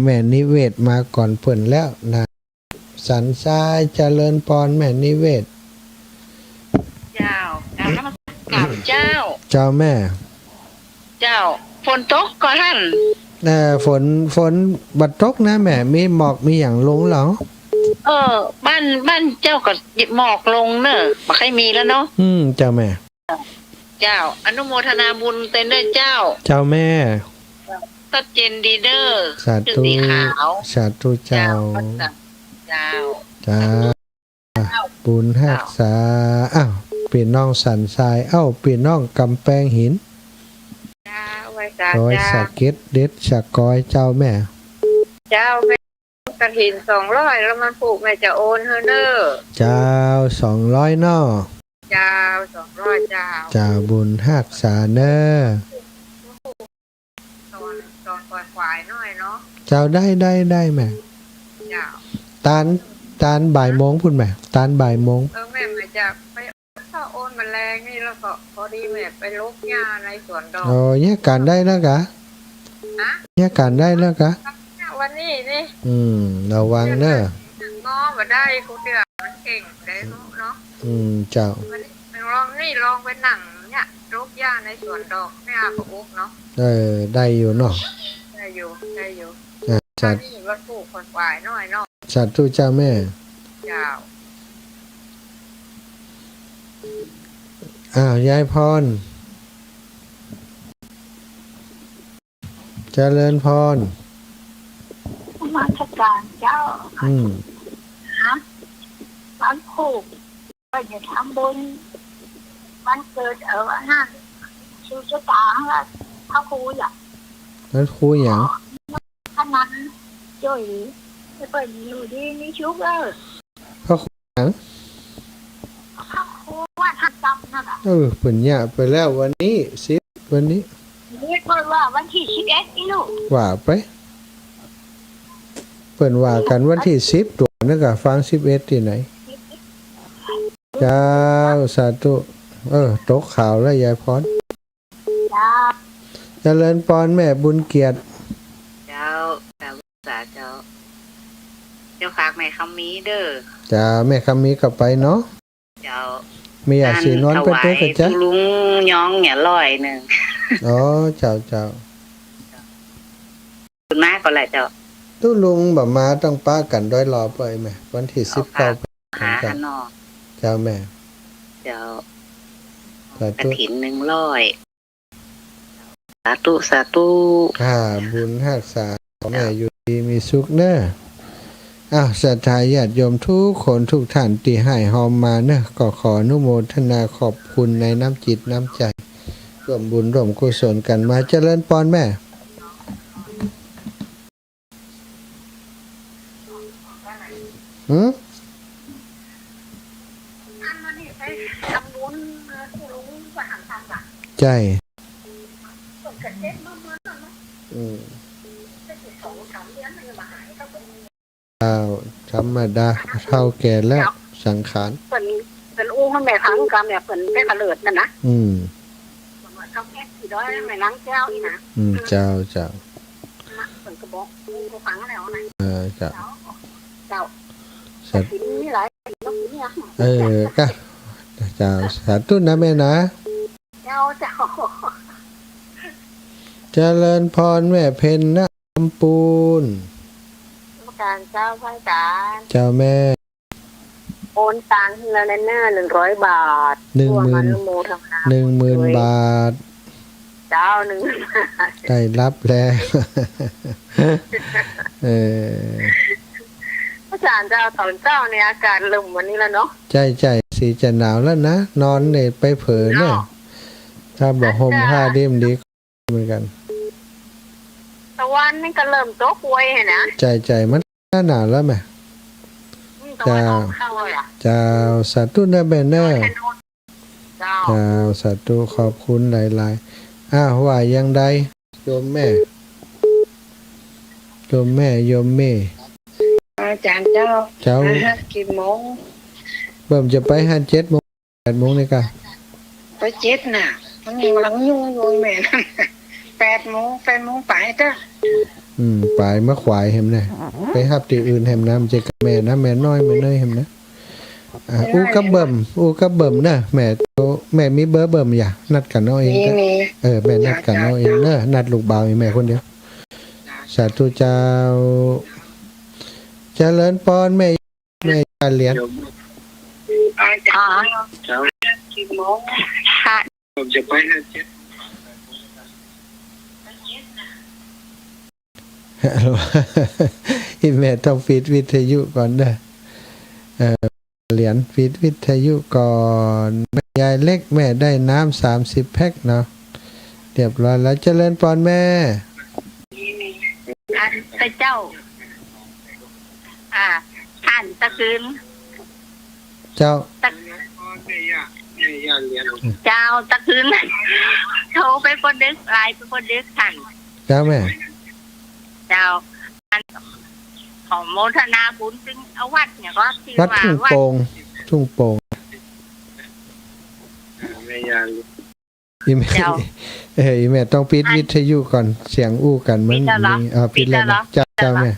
แม่นิเวศมาก่อนเพิ่นแล้วนะสันทรายเจริญพรแม่นิเวศเจ้าน้ำมันกับเจ้าแม่ เจ้าฝนตกก็ท่าน ฝนบัดตกนะแม่มีหมอกมีอย่างลงเหรอเออบ้านเจ้าก็หมอกลงเนอะบ่ค่อยมีแล้วเนาะเจ้าแม่เจ้าอนุโมทนาบุญเต็นเด้อเจ้าเจ้าแม่ตัดเจนดีเดอร์สาธุสาธุเจ้าเจ้าจ้าบุญรักษาอ้าวปีน้องสันทรายปีน้องกำแพงหินร้อยสะเก็ดเด็ดสะกอยเจ้าแม่เจ้าแม่กระถิน200แล้วมันผูกแม่จะโอนเฮอเนอร์เจ้า200นอเจ้า200เจ้าเจ้าบุญรักษาเนอตอนควายน้อยเนาะเจ้าได้แม่เจ้าตานบ่ายโมงพุ่นแม่ตานบ่ายโมงแม่มาจะไปถ้าโอนมาแรงนี่แล้วก็พอดีแม่ไปลกหญ้าในสวนดอกเนี่ยการได้แล้วกะเนี่ยการได้แล้วกะวันนี้นี่ระวังเนอะงอมาได้กูเดือดมันเก่งได้เนาะเจ้าลองไปหนังเนี่ยลกหญ้าในสวนดอกไม่อาประอุกเนาะได้อยู่เนาะได้อยู่จัดนี่วัดผูกคนควายน้อยเนาะจัดทุเจ้าแม่เจ้ายายพรเจริญพรมาชการเจ้าวันผูกก็จะทำบุญวันเกิดวันนั้นชื่อจะต่างละเขาคุยนั้นคุยอย่างขนาดจ่อยจะเปิดอยู่ดีนี่ชุบเขาคุยอย่างว่าทันจำนั่นเปิ่นหยาไปแล้ววันนี้วันนี้เรียกว่าวันที่11นี่ลูกว่าไปเปิ่นว่ากันวันที่10ตัวนึกอะฟัง11ที่ไหนเจ้าสาธุตกข่าวแล้วยายพรเจริญพรแม่บุญเกียรติเจ้าสาเจ้าฝากแม่คำมีเด้อจ้าแม่คำมีกลับไปเนาะเจ้ามีอยากสีนอนไปเต้กันจ้ะลุงย้องเนี่ย100เจ้าคุณแม่ก็แหละเจ้าตู้ลุงแบบมาต้องป้ากันด้วยรอไปแม่วันที่19หากันนอเจ้าแม่เจ้ากฐิน100สาธุบุญรักษาแม่อยู่ดีมีสุขเนอะศรัทธาญาติโยมทุกคนทุกท่านที่ให้หอมมาเนอะก็ขออนุโมทนาขอบคุณในน้ำจิตน้ำใจร่วมบุญร่วมกุศลกันมาเจริญพรแม่ใจธรรมดาเท่าแก่แล้วสังขารเป็นอู้มันแม่ทั้งกรรมเนี่ยเป็นแม่กระเลิดนั่นนะเขาแค่สี่ร้อยแม่ล้างแก้วนี่นะเจ้าเป็นกระบอกกูฟังแล้วนะเจ้าสัตว์นี่หลายก็เจ้าสาธุนะแม่นะเจ้าเจริญพรแม่เพนนะลำปูนการเจ้าพระอาจารย์เจ้าแม่โอนตังค์แล้วแน่100 บาท10,000 บาทเจ้าได้รับแล้วอาจารย์เจ้าตอนเจ้าในอากาศลมวันนี้แล้วเนาะใจสีจะหนาวแล้วนะนอนเนี่ยไปเผลอเนี่ยถ้าบอกห่มผ้าดิ่มดีเหมือนกันตะวันนี่ก็เริ่มตกไวเห็นนะใจมันหนาวแล้วไหมเจ้าสาธุนะแม่เนอเจ้าสาธุขอบคุณหลายๆว่ายังใดโยมแม่อาจารย์เจ้ากี่โมงเบิ่มจะไป7 โมง8 โมงนี่กันไป7น่ะมันกำลังยุ่งอยู่แม่8 โมงไปจ้ะไปมาขวายเห็มนะไปฮับที่อื่นเห็มนะมันจะกับแม่นะแม่น้อยแม่เนยเห็มนะ อูกับเบิ่มเนอะแม่มีเบอร์เบิ่มอย่านัดกันเอาเอง มี แม่นัดกันเอาเองเนอะนัดลูกบ่าวให้แม่คนเดียวสาธุเจ้าเจริญพรแม่การเรียน อ๋อกี่โมงค่ะ ผมจะไปนะเจ๊ อีแม่ต้องปิดวิทยุก่อนเด้อเหรียญปิดวิทยุก่อนแม่ยายเล็กแม่ได้น้ำ30 แพ็คเนาะเรียบร้อยแล้วเจริญพรแม่ อันพระเจ้าท่านตะคืน เจ้า ตะ ไม่ยากเรียน เจ้าตะคืนโทรไปคนดึกไลน์ไปคนดึกท่าน เจ้าแม่ เจ้าอันของโมทนาบุญซึ่งเอาวัดเนี่ยก็ที่ วัด ว่า ทุ่ง วัด โป่งไม่ยาก อีแม่อีแม่ต้องปิดวิทยุก่อนเสียงอู้กันมันปิดแล้วนะเจ้าแม่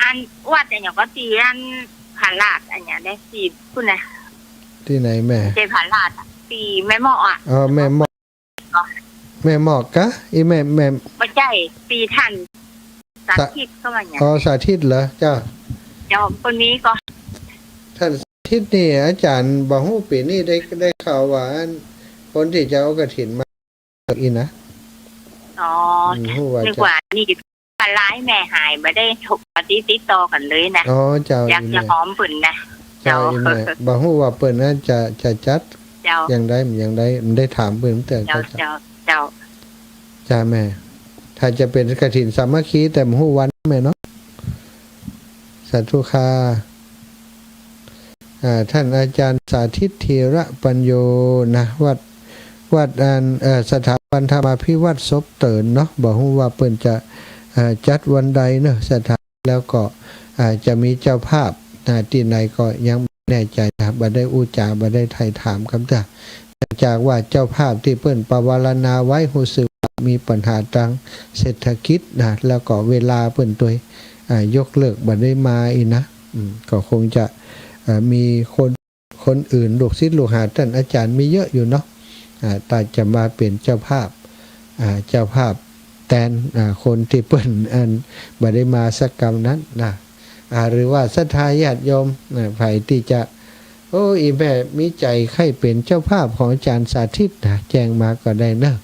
อันวัดเนี่ยก็ตีอันผ่าลาดอันเนี้ยได้ตีคุณนะ ที่ไหนแม่ เจผ่าลาดตีแม่หมอแม่หมอกกะอีแม่ ไม่ใช่ตีท่านสาธิตเข้ามาเนี่ย สาธิตเหรอเจ้า เดี๋ยวคนนี้ก็ ท่านสาธิตนี่อาจารย์บอกฮู้ปีนี้ได้ข่าวว่าคนที่จะเอากฐินมาอีนะ อ๋อ ฮู้ว่า นึกว่านี่ผ่าร้ายแม่หายไม่ได้ถูกปฏิติดต่อกันเลยนะ เจ้า อยากจะหอมปุ่นนะ เจ้าอีแม่บอกฮู้ว่าเปิ้นน่าจะจัด เจ้า อย่างได้มันได้ถามเพิ่นเตือน เจ้า จ้าแม่ถ้าจะเป็นกฐินสามัคคีแต่บ่ฮู้วันแม่เนาะสาธุค่ะท่านอาจารย์สาธิตธีระปัญโยนะวัดสถาบันธรรมาภิวัตรศพเตินเนาะบอกว่าเปิ้นจะจัดวันใดเนาะสถานแล้วก็จะมีเจ้าภาพที่ไหนก็ยังไม่แน่ใจนะบ่ได้อู้จาบ่ได้ไถ่ถามครับจ้ะจากว่าเจ้าภาพที่เปิ้นประวารณาไว้รู้สึกมีปัญหาทางเศรษฐกิจนะแล้วก็เวลาเปิ้นตัวยกเลิกบ่ได้มาอีนะก็คงจะมีคนอื่นลูกศิษย์ลูกหาท่านอาจารย์มีเยอะอยู่เนาะแต่จะมาเป็นเจ้าภาพแทนคนที่เปิ้นบ่ได้มาสักกรรมนั้นนะหรือว่าศรัทธาญาติโยมไผที่จะอีแม่มีใจใครเป็นเจ้าภาพของอาจารย์สาธิตนะแจ้งมาก็ได้เนอะ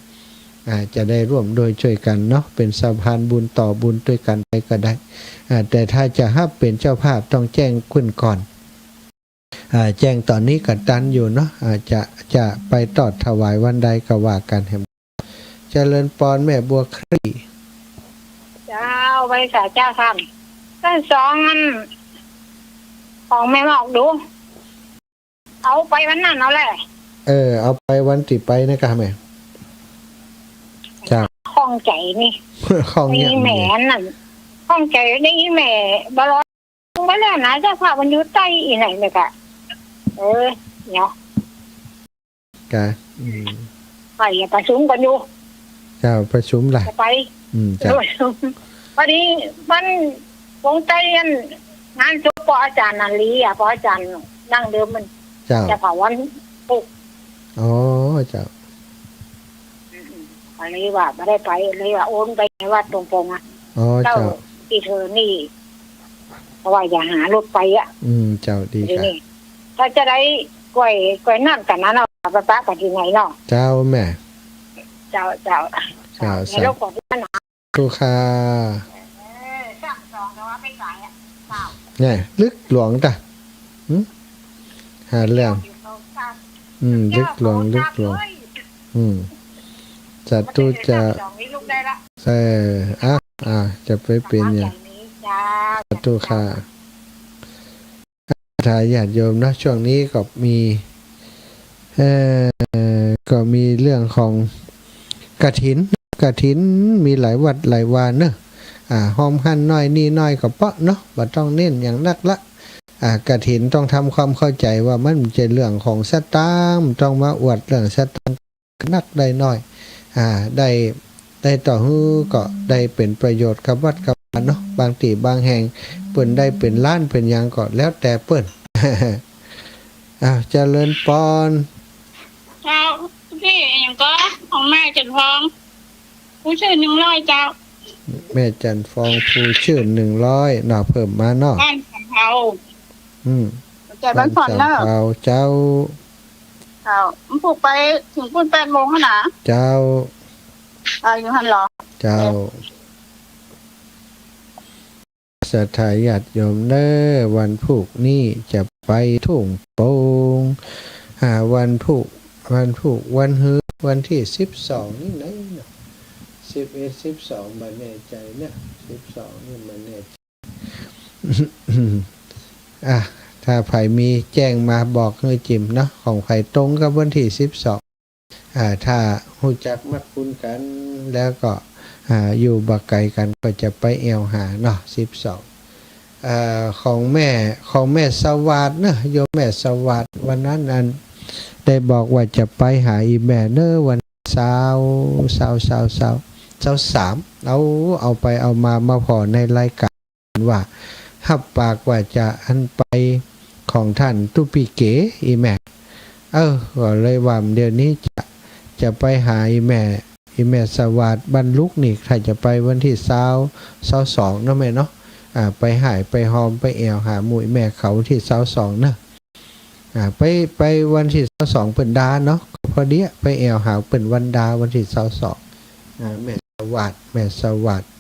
จะได้ร่วมโดยช่วยกันเนาะเป็นสะพานบุญต่อบุญด้วยกันไปก็ได้แต่ถ้าจะฮับเป็นเจ้าภาพต้องแจ้งขึ้นก่อนแจ้งตอนนี้ก็ตันอยู่เนาะจะไปตอดถวายวันใดก็ว่ากันให้เจริญปอนแม่บัวครี เจ้าไปสาเจ้าทำตั้งสองอันของแม่หมอกดูเอาไปวันนั้นเอาแหละ เอาไปวันที่ไปนะครับแม่จ้า ข้องใจนี่ ของ นี่ เนี่ย แหม่นั่นข้องใจได้แหม่บลอไปแล้วนะเจ้าภาพมันอยู่ใต้อีไหนเนี่ยกะเนาะ กะ ไปประชุมกันอยู่ เจ้าประชุมล่ะ จะไป จ้า พอดีมันวงใจกันงานจบปอาจารย์นันลีปอาจารย์นั่งเดิมมัน เจ้า จะเผาวันปุก เจ้า อะไรว่าไม่ได้ไปเลยว่าโอนไปในวัดตรงปงเจ้าที่เธอนี่เพราะว่าอย่าหารถไปเจ้าดีครับ ถ้าจะได้กล้วยนั่นกันนะเนาะไปปะกันที่ไหนเนาะ เจ้าแม่เจ้าในโลกของที่มันหา ทุกค่ะ สั่งสองแต่ว่าไม่ขายเปล่า เนี่ยลึกหลวงจ้ะหาเรื่องลึกหลวงจัดตู้จะจะไปเป็นอย่างจัดตู้ค่ะถ้าญาติโยมนะช่วงนี้ก็มีเรื่องของกฐินมีหลายวัดหลายวาเนอะหอมหั่นน้อยนี่น้อยก็เปาะเนาะบ่ต้องเน้นอย่างนักละกฐินต้องทำความเข้าใจว่ามันเป็นเรื่องของสตางค์ต้องมาอวดเรื่องสตางค์นักได้น้อยได้ต่อฮือก็ได้เป็นประโยชน์กับวัดกับเนาะบางทีบางแห่งเปิ้นได้เป็นล้านเป็นหยังก็แล้วแต่เปิ้น เจริญปอน เจ้าพี่อย่างก็ของแม่จันทองผู้ชื่อ100เจ้า แม่จันฟองผู้ชื่อ100หน่อเพิ่มมาเนาะ บ้านสำเภา อืม ใจบ้านผ่อนเนอะ สำเภาเจ้า เจ้ามันผูกไปถึงปุ่น8 โมงขนาด เจ้า อยู่หันหรอ เจ้าสถาญาติโยมเด้อวันพุกนี้จะไปทุ่งโป่งวันพุกวันฮือวันที่12นี่ไหนเนาะ11 12บ่แน่ใจเนี่ย12นี่มันแน่ใจ ถ้าไผมีแจ้งมาบอกเฮอจิมเนาะของไผตรงกับวันที่12ถ้าฮู้จักมักคุ้นกันแล้วก็อยู่บักไกลกันก็จะไปแอวหาเนาะ12ของแม่สวัสดิ์นะโยมแม่สวัสดิ์วันนั้นได้บอกว่าจะไปหาอีแม่เนอวันเสาร์3เอาไปเอามาพอในรายการว่าหับปากว่าจะอันไปของท่านตุปีเก๋อีแม่ก็เลยว่าเดี๋ยวนี้จะไปหาอีแม่สวัสดิ์บรรลุกนี่ใครจะไปวันที่22เนาะแม่เนาะไปหายไปหอมไปแอวหาหมู่แม่เขาที่22นะไปวันที่22เปิ่นดาเนาะพอดีไปแอวหาเปิ่นวันดาวันที่22แม่สวัสดิ์แม่สวัสดิ์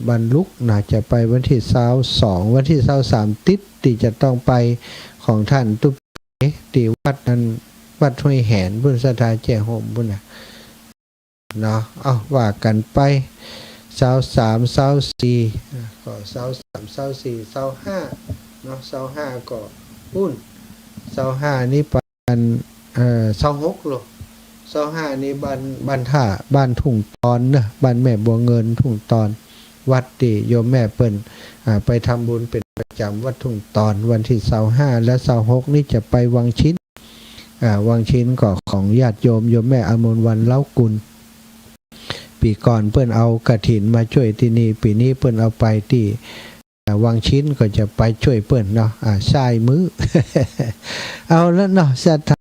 บรรลุกน่าจะไปวันที่22วันที่23ติดที่จะต้องไปของท่านตุติวัดนั้นวัดห้วยแหนบุญสถานแจ้ห่มบุญน่ะเนาะว่ากันไป23 24ก็23 24 25เนาะ25ก็ปุ้น25นี่ปัน26โล25นี่บ้านท่าบ้านทุ่งตอนเนอะบ้านแม่บัวเงินทุ่งตอนวัดที่โยมแม่เปิ้นไปทำบุญเป็นประจำวัดทุ่งตอนวันที่25และ26นี่จะไปวังชิ้นวังชิ้นก็ของญาติโยมแม่อมรวรรณเล้ากุลปีก่อนเปิ้นเอากฐินมาช่วยที่นี่ปีนี้เปิ้นเอาไปที่วังชิ้นก็จะไปช่วยเปิ้นเนาะชายมือ เอาแล้วเนาะศรัทธา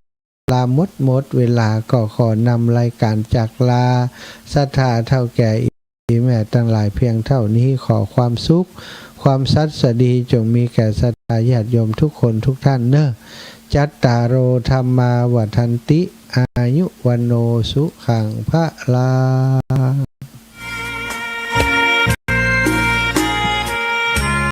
ลาหมดเวลาก็ขอนำรายการจากลาศรัทธาเท่าแก่แม่ทั้งหลายเพียงเท่านี้ขอความสุขความสัตย์สดีจงมีแก่ศรัทธาญาติโยมทุกคนทุกท่านเนอะจัตตารโอธัมมาวัฏันติอายุวันโนสุขังพระลา